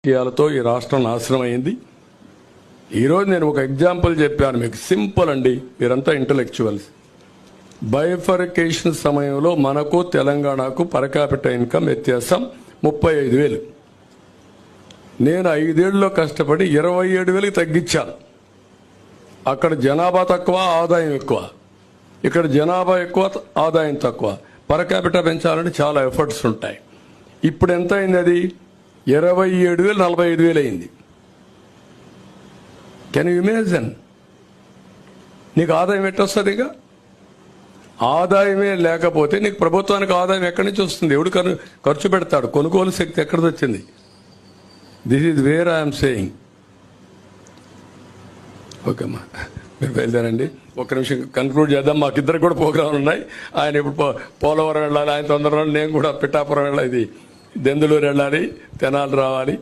రాజకీయాలతో ఈ రాష్ట్రం నాశనం అయింది. ఈరోజు నేను ఒక ఎగ్జాంపుల్ చెప్పాను మీకు, సింపుల్ అండి, మీరంతా ఇంటలెక్చువల్స్. బైఫర్కేషన్ సమయంలో మనకు తెలంగాణకు పర్ క్యాపిటల్ ఇన్కమ్ వ్యత్యాసం 35,000. నేను 5 ఏళ్లలో కష్టపడి 27,000కి తగ్గించాను. అక్కడ జనాభా తక్కువ, ఆదాయం ఎక్కువ. ఇక్కడ జనాభా ఎక్కువ, ఆదాయం తక్కువ. పర్ క్యాపిటల్ పెంచాలంటే చాలా ఎఫర్ట్స్ ఉంటాయి. ఇప్పుడు ఎంత అయింది? అది 27,000 45,000 అయింది. Can you imagine? నీకు ఆదాయం ఎట్టొస్తుంది? ఇక ఆదాయమే లేకపోతే నీకు ప్రభుత్వానికి ఆదాయం ఎక్కడి నుంచి వస్తుంది? ఎవడు ఖర్చు పెడతాడు? కొనుగోలు శక్తి ఎక్కడిది వచ్చింది? This is where I'm saying. Okay అమ్మా, మీరు బయలుదేరండి. ఒక నిమిషం కన్క్లూడ్ చేద్దాం. మాకిద్దరు కూడా ప్రోగ్రాంలు ఉన్నాయి. ఆయన ఇప్పుడు పోలవరం వెళ్ళాలి, ఆయన తొందరలో, నేను కూడా పిఠాపురం వెళ్ళాలి, ఇది దెందులూరు వెళ్ళాలి, తెనాలి రావాలి.